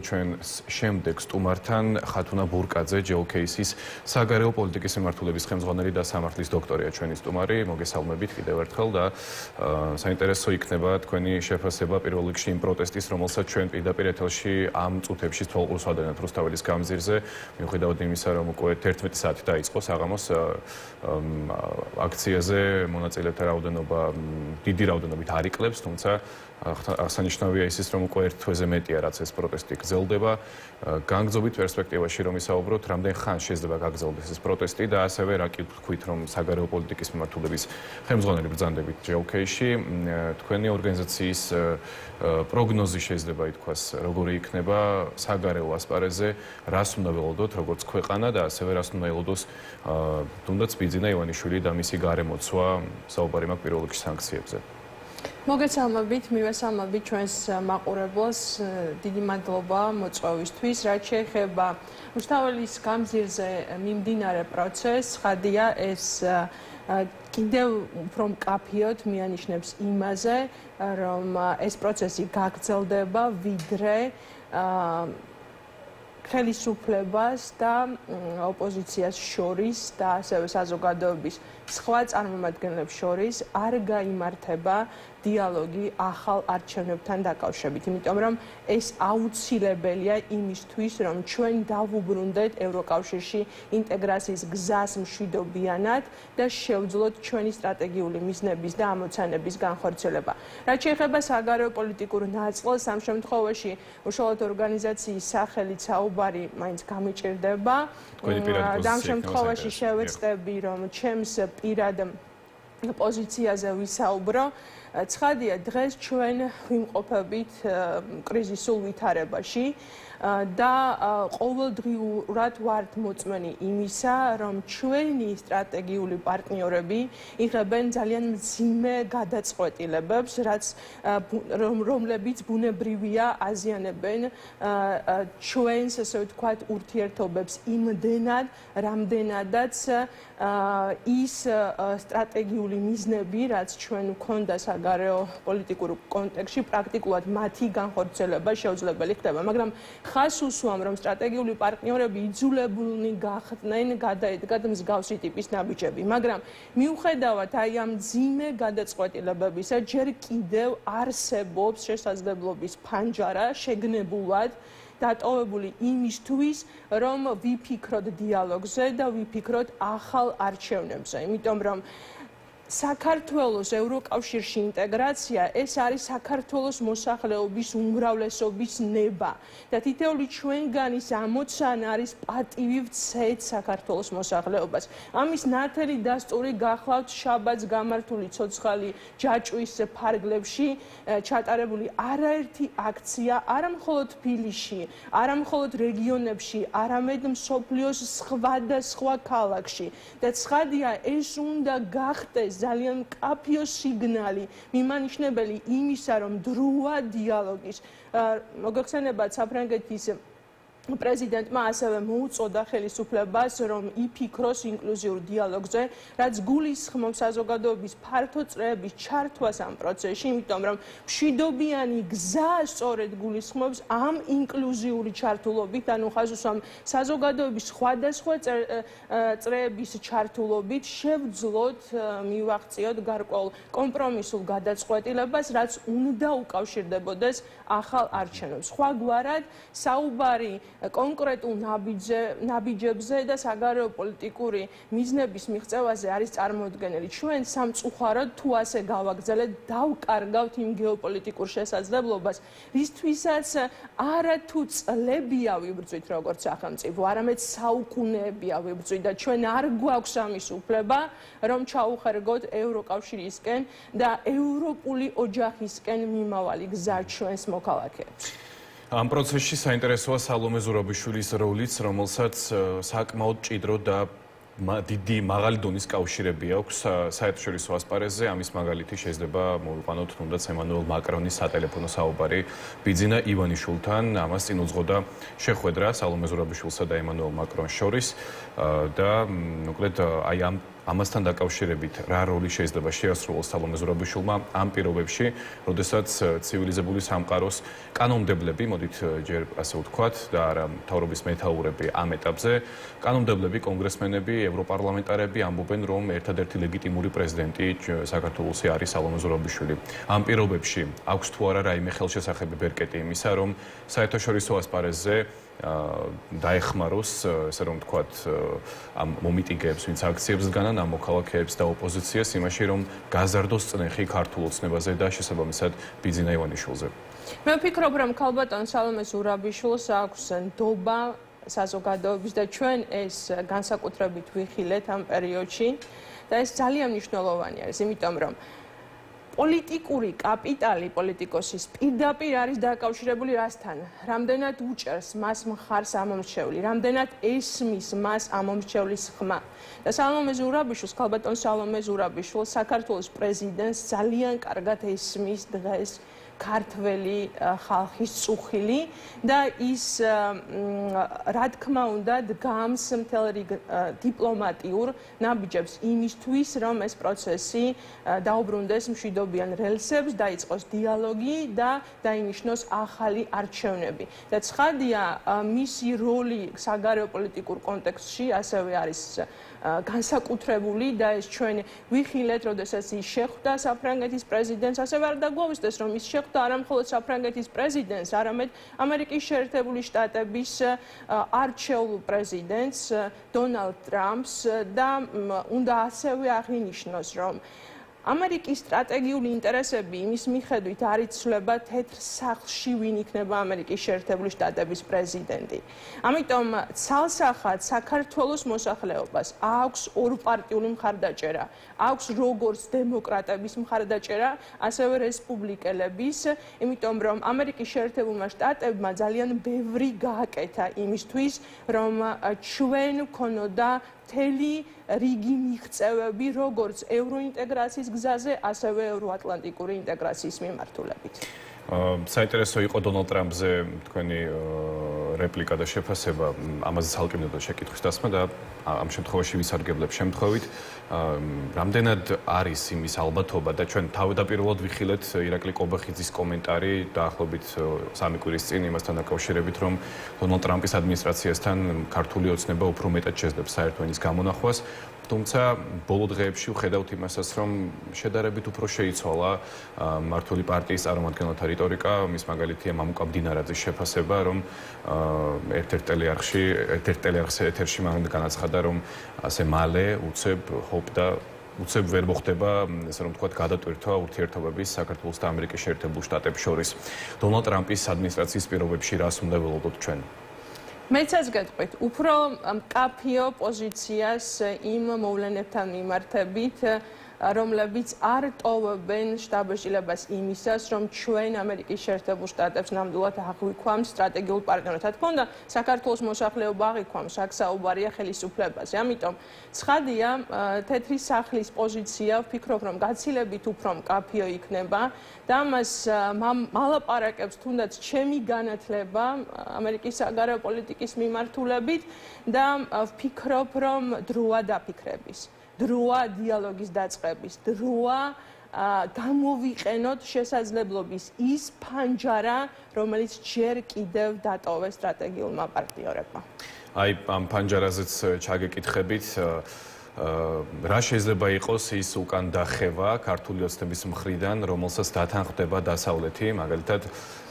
ჩვენს შემდეგ სტუმართან ხათუნა ბურკაძე, JOKC-ის საგარეო პოლიტიკის მიმართულების ხელმძღვანელი და სამართლის დოქტორია ჩვენი სტუმარი. მოგესალმებით კიდევ ერთხელ და საინტერესო იქნება თქვენი შეფასება პირველ რიგში იმ პროტესტის, რომელსაც ჩვენ პირდაპირ ეთერში ამ წუთებში თვალყურს ვადევნებთ რუსთაველის გამზირზე, მიუხედავად იმისა, რომ უკვე 11 საათი დაიწყო საღამოს აქციაზე მონაწილეთა რაოდენობა დიდი რაოდენობით არ იკლებს, თუმცა აღსანიშნავია ისიც, რომ უკვე ერთ თვეზე მეტია, რაც ეს პროტესტი გრძელდება. განგრძობით პერსპექტივაში რომ ისაუბროთ, რამდენ ხანს შეიძლება გაგრძელდეს ეს პროტესტი და ასევე რა კი თქვით, რომ საგარეო პოლიტიკის მიმართულების ხელმძღვანელი ბრძანდებით JOK-ში, თქვენი ორგანიზაციის პროგნოზი შეიძლება ითქვას, როგორი იქნება საგარეო ასპარეზზე, რას უნდა ველოდოთ, როგორც ქვეყანა და ასევე რას უნდა ელოდოს თუნდაც ბიძინა ივანიშვილი და მისი გარემოცვა საუბარი მაქვს პირველ რიგში სანქციებზე. მოგესალმებით, მივესალმებით ჩვენს მაყურებელს, დიდი მადლობა მოწვევისთვის. რაც შეეხება რუსთაველის გამზირზე მიმდინარე პროცესს, ხადია ეს კიდევ უფრო მკაფიოდ მიანიშნებს იმაზე, რომ ეს პროცესი გაგრძელდება ვიდრე ხელისუფლებას და ოპოზიციას შორის და ასევე საზოგადოების სხვა წარმომადგენლებს შორის არ გაიმართება დიალოგი ახალ არჩევნებთან დაკავშირებით, იმიტომ რომ ეს აუცილებელია იმისთვის, რომ ჩვენ დავუბრუნდეთ ევროკავშირში ინტეგრაციის გზას მშვიდობიანად და შევძლოთ ჩვენი სტრატეგიული მიზნების და ამოცანების განხორციელება. რაც შეეხება საგარეო პოლიტიკურ ნაწილს, ამ შემთხვევაში უშუალოდ ორგანიზაციის სახელით საუბარი მაინც გამიჭირდება. და ამ შემთხვევაში შევეწყები, რომ ჩემს პირად პოზიციაზე ვისაუბრო. ცხადია, დღეს ჩვენ ვიმყოფებით კრიზისულ ვითარებაში და ყოველდღიურად ვართ მოწმენი იმისა, რომ ჩვენი სტრატეგიული პარტნიორები იღებენ ძალიან მძიმე გადაწყვეტილებებს, რომლებიც ბუნებრივია აზიანებენ ჩვენს, ასე ვთქვათ, ურთიერთობებს იმდენად, რამდენადაც ის სტრატეგიული მიზნები, რაც ჩვენ გვქონდა საგარეო პოლიტიკურ კონტექსტში, პრაქტიკულად მათი განხორციელება შეუძლებელი ხდება, მაგრამ ხას უსვამ, რომ სტრატეგიული პარტნიორები იძულებულნი გახდნენ გადაედგათ მსგავსი ტიპის ნაბიჯები, მაგრამ მიუხედავად აი ამ მძიმე გადაწყვეტილებებისა, ჯერ კიდევ არსებობს შესაძლებლობის ფანჯარა შეგნებულად დატოვებული იმისთვის, რომ ვიფიქროთ დიალოგზე და ვიფიქროთ ახალ არჩევნებზე, იმიტომ რომ საქართველოს ევროკავშირში ინტეგრაცია ეს არის საქართველოს მოსახლეობის უმრავლესობის ნება და თითოეული ჩვენგანის ამოცანა არის პატივი ვცეთ საქართველოს მოსახლეობას. ამის ნათელი დასტური გახლავთ შაბათს გამართული ცოცხალი ჯაჭვის ფარგლებში ჩატარებული არაერთი აქცია, არა მხოლოდ თბილისში, არა მხოლოდ რეგიონებში, არამედ მსოფლიოს სხვადასხვა ქალაქში და ცხადია ეს უნდა გახდეს ძალიან მკაფიო სიგნალი მიმანიშნებელი იმისა, რომ დროა დიალოგის. მოგეხსენებათ საფრანგეთის პრეზიდენტმა ასევე მოუწოდა ხელისუფლებას, რომ იფიქროს ინკლუზიურ დიალოგზე, რაც გულისხმობს საზოგადოების ფართო წრეების ჩართვას ამ პროცესში, იმიტომ რომ მშვიდობიანი გზა სწორედ გულისხმობს ამ ინკლუზიური ჩართულობით, ანუ ხაზ უსვამ საზოგადოების სხვადასხვა წრეების ჩართულობით შევძლოთ, მივაღწიოთ გარკვეულ კომპრომისულ გადაწყვეტილებას, რაც უნდა უკავშირდებოდეს ახალ არჩევნებს. სხვაგვარად, საუბარი კონკრეტულ ნაბიჯებზე და საგარეო პოლიტიკური მიზნების მიღწევაზე არის წარმოუდგენელი. ჩვენ სამწუხაროდ თუ ასე გავაგრძელებთ, დავკარგავთ იმ გეოპოლიტიკურ შესაძლებლობას, რისთვისაც არა თუ წლებია ვიბრძვით როგორც სახელმწიფო, არამედ საუკუნეებია ვიბრძვით და ჩვენ არ გვაქვს ამის უფლება, რომ ჩაუხერგოთ ევროკავშირისკენ და ევროპული ოჯახისკენ მიმავალი გზა ჩვენს მოქალაქეებს. ამ პროცესში საინტერესოა სალომე ზურაბიშვილის როლიც, რომელსაც საკმაოდ ჭიდრო და დიდი მაღალი დონის კავშირები აქვს საერთაშორისო ასპარეზზე. ამის მაგალითი შეიძლება მოვიყვანოთ თუნდაც ემანუელ მაკრონის სატელეფონო საუბარი ბიძინა ივანიშვილთან. ამას წინ უძღოდა შეხვედრა სალომე ზურაბიშვილსა და ემანუელ მაკრონს შორის და მოკლედ აი ამ ამასთან დაკავშირებით რა როლი შეიძლება შეასრულოს სალომე ზურაბიშვილმა ამ პირობებში, როდესაც ცივილიზებული სამყაროს კანონმდებლები, მოდით ჯერ ასე ვთქვათ, და არა მთავრობის მეთაურები ამ ეტაპზე, კანონმდებლები, კონგრესმენები, ევროპარლამენტარები ამბობენ, რომ ერთადერთი ლეგიტიმური პრეზიდენტი საქართველოსი არის სალომე ზურაბიშვილი. ამ პირობებში აქვს თუ არა რაიმე ხელშესახები ბერკეტი იმისა, რომ საერთაშორისო ასპარეზზე დაეხმაროს, ესე რომ ვთქვათ, ამ მომიტინგეებს, ვინც აქციებს დგანან, ამ მოქალაქეებს და ოპოზიციას იმაში, რომ გაზარდოს წნეხი ქართულ ოცნებაზე და შესაბამისად ბიძინა ივანიშვილზე. მე ვფიქრობ, რომ ქალბატონ სალომე ზურაბიშვილს აქვს ნდობა საზოგადოების და ჩვენ ეს განსაკუთრებით ვიხილეთ ამ პერიოდში და ეს ძალიან მნიშვნელოვანი არის, იმიტომ რომ პოლიტიკური კაპიტალი პოლიტიკოსის პირდაპირ არის დაკავშირებული რასთან? რამდენად უჭერს მას მხარს ამომრჩეველი, რამდენად ესმის მას ამომრჩევლის ხმა. და სალომე ზურაბიშვილს, ქალბატონ სალომე ზურაბიშვილს საქართველოს პრეზიდენტს ძალიან კარგად ესმის დღეს ქართველი ხალხის წუხილი და ის რა თქმა უნდა დგამს მთელ რიგ დიპლომატიურ ნაბიჯებს იმისთვის, რომ ეს პროცესი დაუბრუნდეს მშვიდობიან რელსებს, დაიწყოს დიალოგი და დაინიშნოს ახალი არჩევნები. და ცხადია, მისი როლი საგარეო პოლიტიკურ კონტექსტში ასევე არის განსაკუთრებული და ეს ჩვენ ვიხილეთ, როდესაც ის შეხვდა საფრანგეთის პრეზიდენტს, ასევე არ დაგვაუწყდეს, რომ ის შეხვდა არა მხოლოდ საფრანგეთის პრეზიდენტს, არამედ ამერიკის შეერთებული შტატების არჩეულ პრეზიდენტს დონალდ ტრამპს და უნდა ასევე აღინიშნოს, რომ ამერიკის სტრატეგიული ინტერესები იმის მიხედვით არ იცვლება თეთრ სახლში ვინ იქნება ამერიკის შეერთებული შტატების პრეზიდენტი. ამიტომ ცალსახად საქართველოს მოსახლეობას აქვს ორპარტიული მხარდაჭერა, აქვს როგორც დემოკრატების მხარდაჭერა, ასევე რესპუბლიკელების, იმიტომ რომ ამერიკის შეერთებულმა შტატებმა ძალიან ბევრი გააკეთა იმისთვის, რომ ჩვენ ვქონოდა მთელი რიგი მიღწევები, როგორც ევროინტეგრაციის გზაზე, ასევე ევროატლანტიკური ინტეგრაციის მიმართულებით. საინტერესო იყო დონალდ ტრამპზე თქვენი რეპლიკა და შეფასება, ამაზე ცალკე მინდოდა შეკითხვის დასმა და ამ შემთხვევაში ვისარგებლებ შემთხვევით, რამდენად არის იმის ალბათობა და ჩვენ თავდაპირველად ვიხილეთ ირაკლი კობახიძის კომენტარი დაახლოებით 3 კვირის წინ იმასთან დაკავშირებით, რომ დონალდ ტრამპის ადმინისტრაციასთან ქართული ოცნება უფრო მეტად შეძლებს საერთო ენის გამონახვას. თუმცა ბოლო დღეებში ვხედავთ იმასაც, რომ შედარებით უფრო შეიცვალა მმართველი პარტიის წარმომადგენელთა რიტორიკა, მის მაგალითია მამუკა მდინარაძის შეფასება, რომ ერთ-ერთ ტელეარხის ეთერში მან განაცხადა, რომ ასე მალე უცებ ვერ მოხდება, ესე რომ ვთქვათ, გადატვირთვა ურთიერთობების საქართველოს და ამერიკის შეერთებულ შტატებს შორის. დონალდ ტრამპის ადმინისტრაციის პირობებში რას უნდა ველოდოთ ჩვენ? მეც ეს გეტყვით, უფრო მკაფიო პოზიციას იმ მოვლენებთან მიმართებით, რომლებიც არ ტოვებენ შთაბეჭდილებას იმისას, რომ ჩვენ ამერიკის შეერთებულ შტატებს ნამდვილად აღვიქვამთ სტრატეგიულ პარტნიორად. რა თქმა უნდა, საქართველოს მოსახლეობა აღვიქვამს, აქ საუბარია ხელისუფლებაზე. ამიტომ ცხადია, თეთრი სახლის პოზიცია ვფიქრობ, რომ გაცილებით უფრო მკაფიო იქნება და ამას მალაპარაკებს თუნდაც ჩემი განათლება ამერიკის საგარეო პოლიტიკის მიმართულებით და ვფიქრობ, რომ დროა დაფიქრების. დროა დიალოგის დაწყების, დროა გამოვიყენოთ შესაძლებლობის ის ფანჯარა, რომელიც ჯერ კიდევ დატოვეს სტრატეგიულმა პარტნიორებმა. აი, ამ ფანჯარაზეც ჩაგეკითხებით, რა შეიძლება იყოს ის უკან დახევა ქართული ოცნების მხრიდან, რომელსაც დათანხმდება დასავლეთი, მაგალითად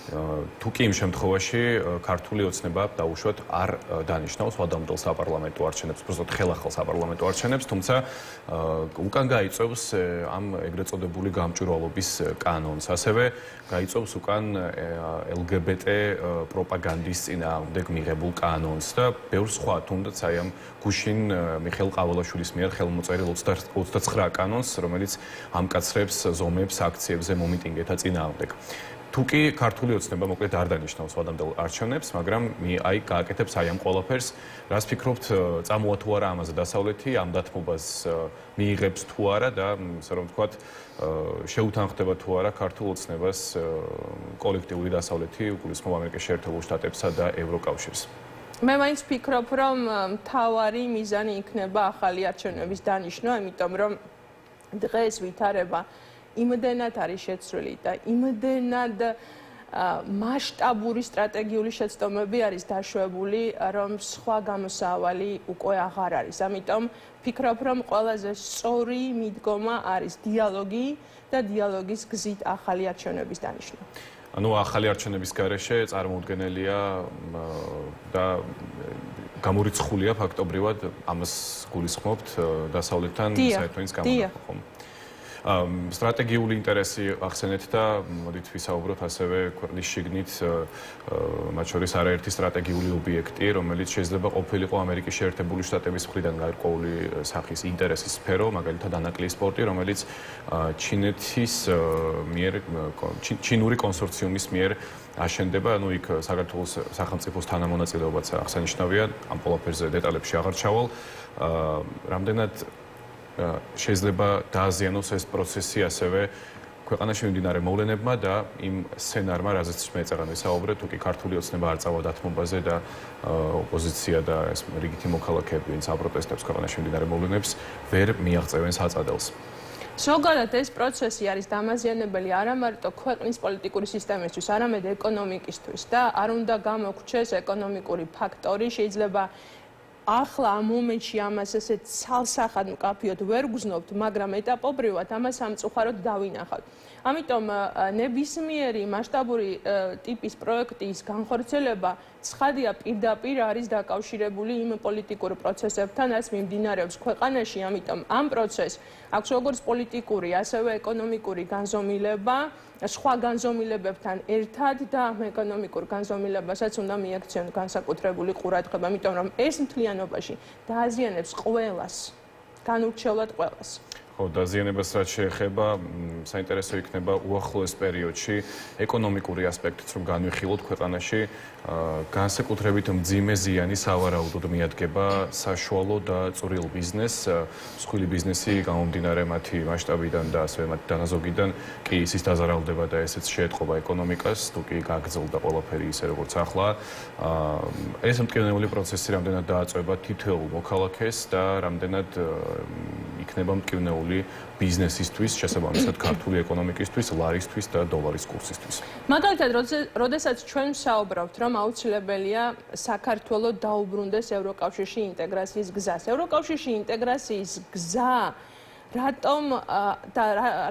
თუ კი იმ შემთხვევაში ქართული ოცნება დაუშვათ არ დანიშნავს ვადამტელ საპარლამენტო არჩევნებს, უბრალოდ ხელახალ საპარლამენტო არჩევნებს, თუმცა უკან გაიწევს ამ ეგრეთ წოდებული გამჭვირვალობის კანონს, ასევე გაიწევს უკან LGBT პროპაგანდის წინააღმდეგ მიღებულ კანონს და ბევრ სხვა, თუნდაც აი ამ გუშინ მიხეილ ყავალაშვილის მიერ ხელმოწერილ 29 კანონს, რომელიც ამკაცრებს ზომებს აქციებზე მომიტინგეთა წინააღმდეგ. თუ კი ქართული ოცნება მოკლედ არ დანიშნავს ვადამდელ არჩევნებს, მაგრამ აი გააკეთებს აი ამ ყველაფერს, რას ფიქრობთ, წამოა თუ არა ამაზე დასავლეთი, ამ დათმობას მიიღებს თუ არა და ასე რომ ვთქვათ, შეუთანხმდება თუ არა ქართულ ოცნებას კოლექტიური დასავლეთი, უგულისხმობ ამერიკის შეერთებულ შტატებსა და ევროკავშირს. მე მაინც ვფიქრობ, რომ მთავარი მიზანი იქნება ახალი არჩევნების დანიშვნა, იმიტომ რომ დღეს ვითარება იმდენად არის შეცვლილი და იმდენად მასშტაბური სტრატეგიული შეცდომები არის დაშვებული, რომ სხვა გამოსავალი უკვე აღარ არის. ამიტომ ვფიქრობ, რომ ყველაზე სწორი მიდგომა არის დიალოგი და დიალოგის გზით ახალი არჩევნების დანიშვნა. ანუ ახალი არჩევნების გარეშე წარმოუდგენელია და გამორიცხულია ფაქტობრივად ამას გულისხმობთ დასავლეთთან საერთო ის გამონაკლისს ხომ? სტრატეგიული ინტერესი ახსენეთ და მოდით ვისაუბროთ ასევე ქვეყნის შიგნით მათ შორის არაერთი სტრატეგიული ობიექტი, რომელიც შეიძლება ყოფილიყო ამერიკის შეერთებული შტატების მხრიდან გარკვეული სახის ინტერესის სფერო, მაგალითად ანაკლიის პორტი, რომელიც ჩინეთის მიერ ჩინური კონსორციუმის მიერ აშენდება, ანუ იქ საქართველოს სახელმწიფოს თანამონაწილეობაც აღსანიშნავია, ამ ყველაფერზე დეტალებში აღარ ჩავალ. რამდენად შეიძლება დააზიანოს ეს პროცესი ასევე ქვეყანაში მიმდინარე მოვლენებმა და იმ სცენარმა, რაზეც მე წეგან ვისაუბრე, თუ კი ქართული ოცნება არ წავა დათმობაზე და ოპოზიცია და ეს რიგითი მოქალაქეები, ვინც აპროტესტებს ქვეყანაში მიმდინარე მოვლენებს, ვერ მიაღწევენ საწადელს. ზოგადად ეს პროცესი არის დამაზიანებელი არა მარტო ქვეყნის პოლიტიკური სისტემისთვის, არამედ ეკონომიკისთვის და არ უნდა გამოგრჩეს ეკონომიკური ფაქტორი, შეიძლება ახლა ამ მომენტში ამას ესეც ცალსახად მკაფიოდ ვერ გრძნობთ, მაგრამ ეტაპობრივად ამას სამწუხაროდ დავინახავთ. ამიტომ ნებისმიერი მასშტაბური ტიპის პროექტის განხორციელება ცხადია პირდაპირ არის დაკავშირებული იმ პოლიტიკურ პროცესებთან, რაც მიმდინარეობს ქვეყანაში, ამიტომ ამ პროცესს აქვს როგორც პოლიტიკური, ასევე ეკონომიკური განზომილება, სხვა განზომილებებთან ერთად და ამ ეკონომიკურ განზომილებასაც უნდა მიაქციონ განსაკუთრებული ყურადღება, იმიტომ რომ ეს მთლიანობაში დააზიანებს ყველას, განურჩევლად ყველას. ხო, დაზიანებას რაც შეეხება, საინტერესო იქნება უახლოეს პერიოდში ეკონომიკური ასპექტიც რომ განვიხილოთ ქვეყანაში, განსაკუთრებით მძიმე ზიანი სავარაუდოდ მიადგება საშუალო და წვრილ ბიზნესს, მსხვილი ბიზნესი გამომდინარე მათი მასშტაბიდან და ასევე მათი დანაზოგიდან კი ისის დაზარალდება და ესეც შეეთყობა ეკონომიკას, თუ კი გაგრძელდა ყველაფერი ისე როგორც ახლა. ეს მტკივნეული პროცესი რამდენად დააწვევა თითოეულ მოქალაქეს და რამდენად იქნება მტკივნეული ბიზნესისთვის, შესაბამისად ქართული ეკონომიკისთვის, ლარისთვის და დოლარის კურსისთვის. მაგალითად, როდესაც ჩვენ ვსაუბრობთ, რომ აუცილებელია საქართველოს დაუბრუნდეს ევროკავშირში ინტეგრაციის გზას. ევროკავშირში ინტეგრაციის გზა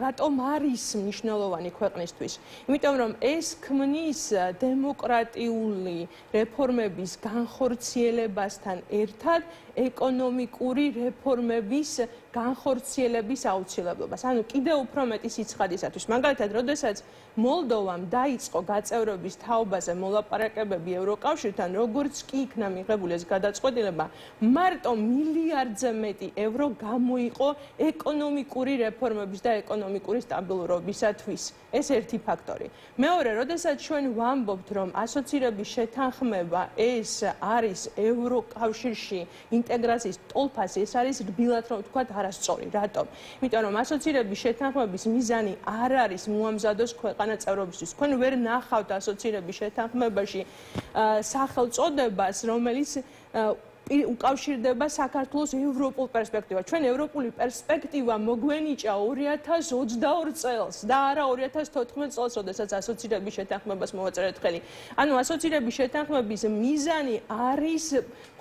რატომ არის მნიშვნელოვანი ქვეყნისთვის? იმიტომ რომ ეს ქმნის დემოკრატიული რეფორმების განხორციელებასთან ერთად ეკონომიკური რეფორმების განხორციელების აუცილებლობას. ანუ კიდევ უფრო მეტი სიცხადისათვის. მაგალითად, როდესაც მოლდოვამ დაიწყო გაწევრობის თაობაზე მოლაპარაკებები ევროკავშირთან, როგორც კი იქნა მიღებული ეს გადაწყვეტილება, მარტო მილიარდზე მეტი ევრო გამოიყო ეკონომიკური რეფორმების და ეკონომიკური სტაბილურობისათვის. ეს ერთი ფაქტორი. მეორე, როდესაც ჩვენ ვამბობთ, რომ ასოცირების შეთანხმება ეს არის ევროკავშირში ინტეგრაციის ტოლფასი, ეს არის რბილად რომ ვთქვათ არასწორი. რატომ? იმიტომ რომ ასოცირების შეთანხმების მიზანი არ არის მოამზადოს ქვეყანა წევრობისთვის. თქვენ ვერ ნახავთ ასოცირების შეთანხმებაში სახელწოდებას, რომელიც უკავშირდება საქართველოს ევროპულ პერსპექტივას. ჩვენ ევროპული პერსპექტივა მოგვენიჭა 2022 წელს და არა 2014 წელს, როდესაც ასოცირების შეთანხმებას მოვაწერეთ ხელი. ანუ ასოცირების შეთანხმების მიზანი არის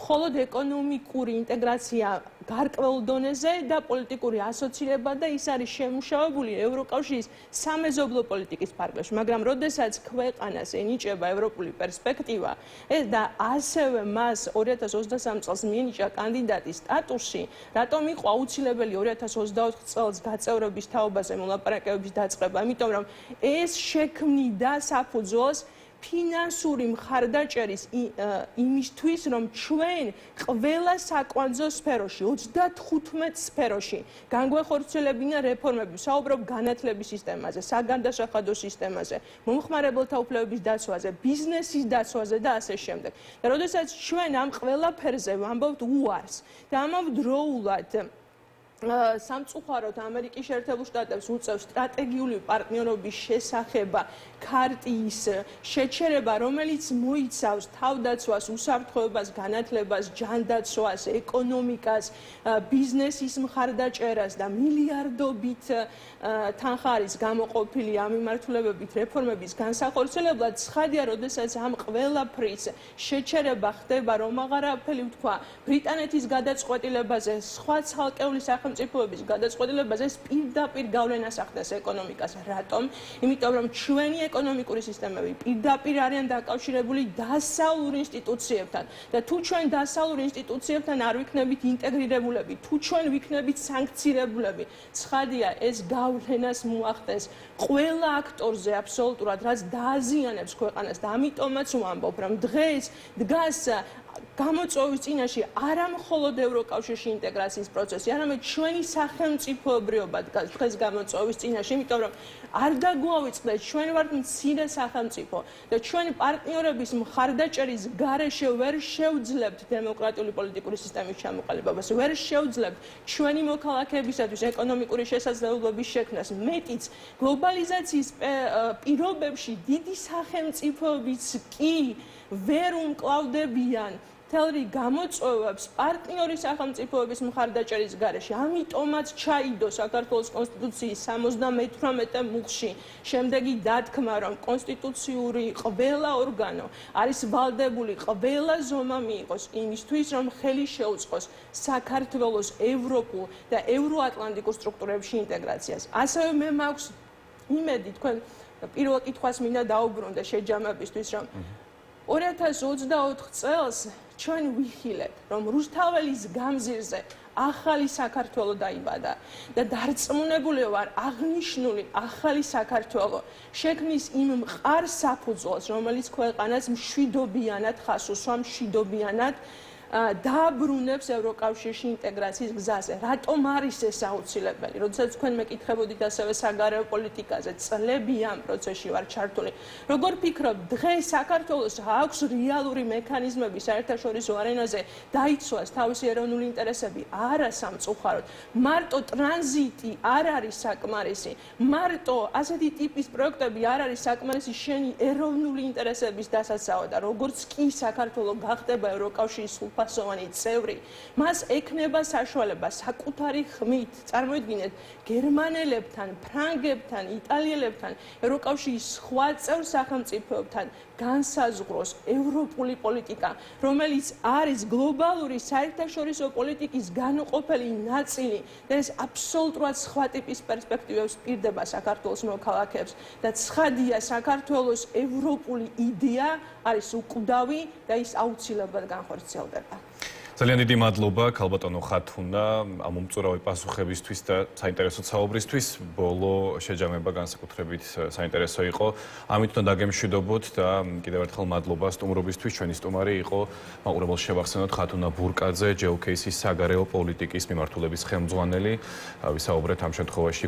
მხოლოდ ეკონომიკური ინტეგრაცია გარკვეულ დონეზე და პოლიტიკური ასოცირება და ის არის შემუშავებული ევროკავშირის სამეზობლო პოლიტიკის ფარგლებში. მაგრამ როდესაც ქვეყანას ენიჭება ევროპული პერსპექტივა და ასევე მას 2023 წელს მიენიჭა კანდიდატის სტატუსი, რატომ იყო აუცილებელი 2024 წელს გაწევრების თაობაზე მოლაპარაკებების დაწყება? იმიტომ რომ ეს შექმნიდა საფუძველს ფინანსური მხარდაჭერის იმისთვის, რომ ჩვენ ყველა საკვანძო სფეროში, 35 სფეროში განგვეხორციელებინა რეფორმები, საუბრობ განათლების სისტემაზე, საგანდაშახადო სისტემაზე, მომხმარებელთა უფლებების დაცვაზე, ბიზნესის დაცვაზე და ასე შემდეგ. და როდესაც ჩვენ ამ ყველაფერზე ვამბობთ უარს და ამავდროულად სამწუხაროდ ამერიკის შეერთებულ შტატებს უწევს სტრატეგიული პარტნიორობის შესახება ქარტიის შეჩერება, რომელიც მოიცავს თავდაცვას, უსაფრთხოებას, განათლებას, ჯანდაცვას, ეკონომიკას, ბიზნესის მხარდაჭერას და მილიარდობით თანხა არის გამოყოფილი ამ მიმართულებებით რეფორმების განსახორციელებლად, ცხადია, როდესაც ამ ყველაფრის შეჩერება ხდება, რომ აღარაფერი ვთქვა ბრიტანეთის გადაწყვეტილებაზე, სხვა ცალკეული სახელმწიფოების გადაწყვეტილებაზე, ეს პირდაპირ გავლენას ახდენს ეკონომიკას. რატომ? იმიტომ რომ ჩვენი ეკონომიკური სისტემები პირდაპირ არიან დაკავშირებული დასავლურ ინსტიტუციებთან და თუ ჩვენ დასავლურ ინსტიტუციებთან არ ვიქნებით ინტეგრირებულები, თუ ჩვენ ვიქნებით სანქცირებულები, ცხადია, ეს გავლენას მოახდენს ყველა აქტორზე აბსოლუტურად, რაც დააზიანებს ქვეყანას და ამიტომაც ვამბობ, რომ დღეს დგას გამოწვევის წინაშე არა მხოლოდ ევროკავშირში ინტეგრაციის პროცესი, არამედ ჩვენი სახელმწიფოებრიობა დგას დღეს გამოწვევის წინაშე, იმიტომ რომ არ დაგვავიწყდეთ, ჩვენ ვართ მცირე სახელმწიფო და ჩვენ პარტნიორების მხარდაჭერის გარეშე ვერ შევძლებთ დემოკრატიული პოლიტიკური სისტემის ჩამოყალიბებას, ვერ შევძლებთ ჩვენი მოქალაქეებისათვის ეკონომიკური შესაძლებლობების შექმნას, მეტიც გლობალიზაციის პირობებში დიდი სახელმწიფოებიც კი ვერ უმკლავდებიან თელრი გამოწვევებს პარტნიორი სახელმწიფოების მხარდაჭერის გარეშე. ამიტომაც ჩაიდო საქართველოს კონსტიტუციის 78 მუხლში შემდეგი დათქმა, რომ კონსტიტუციური ყველა ორგანო არის ვალდებული ყველა ზომა მიიღოს იმისთვის, რომ ხელი შეუწყოს საქართველოს ევროპულ და ევროატლანტიკურ სტრუქტურებში ინტეგრაციას. ასევე მე მაქვს იმედი, თქვენ პირველ კითხვას მინდა დაუბრუნდე შეჯამებისთვის, რომ 2024 წელს ჩვენ ვიხილეთ, რომ რუსთაველის გამზირზე ახალი საქართველო დაიბადა და დარწმუნებული ვარ, აღნიშნული ახალი საქართველო შექმნის იმ მყარ საფუძველს, რომელიც ქვეყანას მშვიდობიანად ხაზს უსვა, მშვიდობიანად დააბრუნებს ევროკავშირში ინტეგრაციის გზაზე. რატომ არის ეს აუცილებელი? როდესაც თქვენ მეკითხებოდით ასევე საგარეო პოლიტიკაზე, წლები ამ პროცესში ვარ ჩართული. როგორ ფიქრობ, დღეს საქართველოს აქვს რეალური მექანიზმები საერთაშორისო არენაზე დაიცვას თავისი ეროვნული ინტერესები? არა სამწუხაროდ. მარტო ტრანზიტი არ არის საკმარისი. მარტო ასეთი ტიპის პროექტები არ არის საკმარისი შენი ეროვნული ინტერესების დასაცავად და როგორც კი საქართველოს გახდება ევროკავშირის ფასოვანი წევრი, მას ექნება საშუალება საკუთარი ხმით, წარმოიდგინეთ, გერმანელებთან, ფრანგებთან, იტალიელებთან, ევროკავშირის სხვა წევრ სახელმწიფოებთან განსაზღვროს ევროპული პოლიტიკა, რომელიც არის გლობალური საერთაშორისო პოლიტიკის განუყოფელი ნაწილი და ეს აბსოლუტურად სხვა ტიპის პერსპექტივებს პირდება საქართველოს მოქალაქეებს და ცხადია, საქართველოს ევროპული იდეა არის უკვდავი და ის აუცილებლად განხორციელდება. ძალიან დიდი მადლობა ქალბატონო ხათუნა ამ უმწურავი პასუხებისთვის და საინტერესო საუბრისთვის. ბოლო შეჯამება განსაკუთრებით საინტერესო იყო. ამით უნდა დაგემშვიდობოთ და კიდევ ერთხელ მადლობა სტუმრობისთვის. ჩვენი სტუმარი იყო მაყურებელს შევახსენოთ ხათუნა ბურკაძე, JOKC-ის საგარეო პოლიტიკის მიმართულების ხელმძღვანელი. ვისაუბრეთ ამ შემთხვევაში